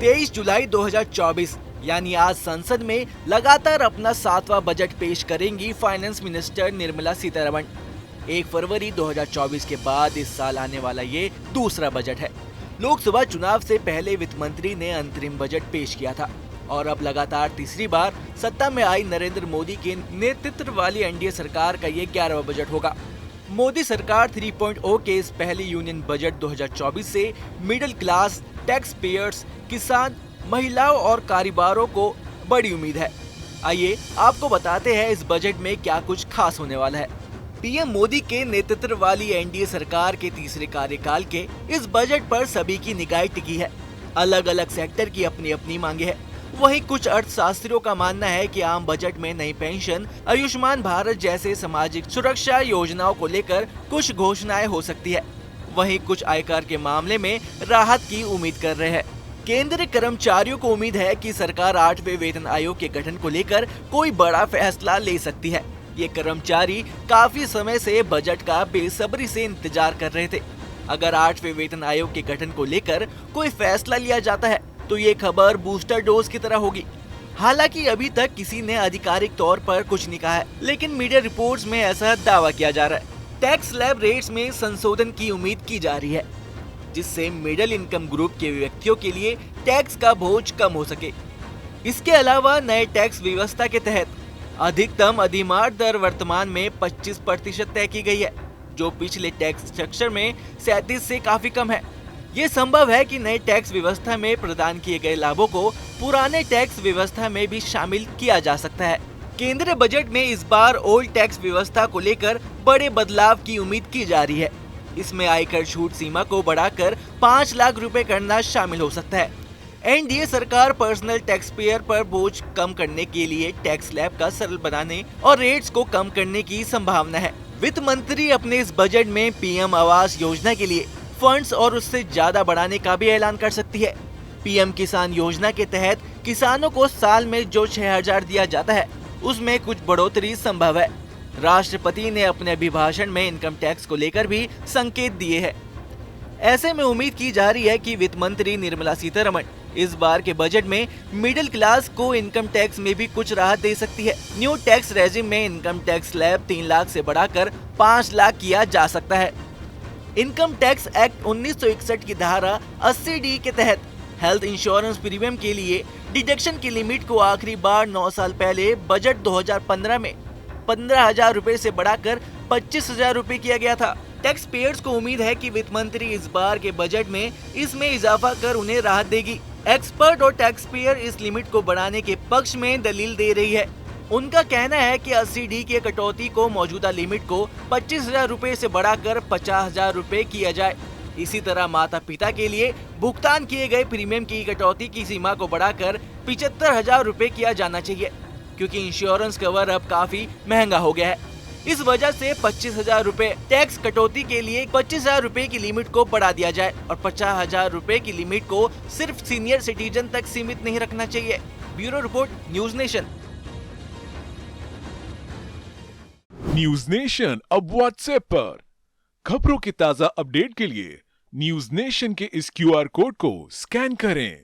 23 जुलाई 2024 यानी आज संसद में लगातार अपना 7वां बजट पेश करेंगी फाइनेंस मिनिस्टर निर्मला सीतारमण। 1 फरवरी 2024 के बाद इस साल आने वाला ये दूसरा बजट है। लोकसभा चुनाव से पहले वित्त मंत्री ने अंतरिम बजट पेश किया था और अब लगातार तीसरी बार सत्ता में आई नरेंद्र मोदी के नेतृत्व वाली एनडीए सरकार का ये 11वां बजट होगा। मोदी सरकार 3.0 के इस पहले यूनियन बजट 2024 से मिडिल क्लास, टैक्स पेयर्स, किसान, महिलाओं और कारोबारों को बड़ी उम्मीद है। आइए आपको बताते हैं इस बजट में क्या कुछ खास होने वाला है। पीएम मोदी के नेतृत्व वाली एनडीए सरकार के तीसरे कार्यकाल के इस बजट पर सभी की निगाह टिकी है। अलग अलग सेक्टर की अपनी अपनी मांगे है। वहीं कुछ अर्थशास्त्रियों का मानना है कि आम बजट में नई पेंशन, आयुष्मान भारत जैसे सामाजिक सुरक्षा योजनाओं को लेकर कुछ घोषणाएं हो सकती है। वहीं कुछ आयकर के मामले में राहत की उम्मीद कर रहे हैं। केंद्रीय कर्मचारियों को उम्मीद है कि सरकार 8वें वेतन आयोग के गठन को लेकर कोई बड़ा फैसला ले सकती है। ये कर्मचारी काफी समय से बजट का बेसब्री से इंतजार कर रहे थे। अगर 8वें वेतन आयोग के गठन को लेकर कोई फैसला लिया जाता है तो ये खबर बूस्टर डोज की तरह होगी। हालांकि अभी तक किसी ने आधिकारिक तौर पर कुछ नहीं कहा है, लेकिन मीडिया रिपोर्ट्स में ऐसा दावा किया जा रहा है। टैक्स स्लैब रेट्स में संशोधन की उम्मीद की जा रही है, जिससे मिडिल इनकम ग्रुप के व्यक्तियों के लिए टैक्स का बोझ कम हो सके। इसके अलावा नए टैक्स व्यवस्था के तहत अधिकतम अधिमार्ग दर वर्तमान में 25% तय की गई है, जो पिछले टैक्स स्ट्रक्चर में 37 से काफी कम है। ये संभव है कि नए टैक्स व्यवस्था में प्रदान किए गए लाभों को पुराने टैक्स व्यवस्था में भी शामिल किया जा सकता है। केंद्रीय बजट में इस बार ओल्ड टैक्स व्यवस्था को लेकर बड़े बदलाव की उम्मीद की जा रही है। इसमें आयकर छूट सीमा को बढ़ाकर 5 लाख रुपए करना शामिल हो सकता है। एनडीए सरकार पर्सनल टैक्स पेयर पर बोझ कम करने के लिए टैक्स स्लैब का सरल बनाने और रेट्स को कम करने की संभावना है। वित्त मंत्री अपने इस बजट में पीएम आवास योजना के लिए फंड्स और उससे ज्यादा बढ़ाने का भी ऐलान कर सकती है। पीएम किसान योजना के तहत किसानों को साल में जो 6,000 दिया जाता है, उसमें कुछ बढ़ोतरी संभव है। राष्ट्रपति ने अपने अभिभाषण में इनकम टैक्स को लेकर भी संकेत दिए हैं। ऐसे में उम्मीद की जा रही है कि वित्त मंत्री निर्मला सीतारमण इस बार के बजट में मिडिल क्लास को इनकम टैक्स में भी कुछ राहत दे सकती है। न्यू टैक्स रेजिम में इनकम टैक्स स्लैब 3 लाख से बढ़ाकर 5 लाख किया जा सकता है। इनकम टैक्स एक्ट 1961 की धारा 80D के तहत हेल्थ इंश्योरेंस प्रीमियम के लिए डिडक्शन की लिमिट को आखिरी बार 9 साल पहले बजट 2015 में 15,000 रुपए से बढ़ाकर 25,000 रुपए किया गया था। टैक्स पेयर्स को उम्मीद है कि वित्त मंत्री इस बार के बजट में इसमें इजाफा कर उन्हें राहत देगी। एक्सपर्ट और टैक्स पेयर इस लिमिट को बढ़ाने के पक्ष में दलील दे रही है। उनका कहना है कि 80D की कटौती को मौजूदा लिमिट को 25,000 रुपए से बढ़ाकर 50,000 रुपए किया जाए। इसी तरह माता पिता के लिए भुगतान किए गए प्रीमियम की कटौती की सीमा को बढ़ाकर 75,000 रुपए किया जाना चाहिए, क्योंकि इंश्योरेंस कवर अब काफी महंगा हो गया है। इस वजह से 25,000 रुपए टैक्स कटौती के लिए 25,000 रुपए की लिमिट को बढ़ा दिया जाए और 50,000 रुपए की लिमिट को सिर्फ सीनियर सिटीजन तक सीमित नहीं रखना चाहिए। Bureau report, news nation. News nation अब व्हाट्सएप पर खबरों की ताजा अपडेट के लिए न्यूज नेशन के इस QR कोड को स्कैन करें।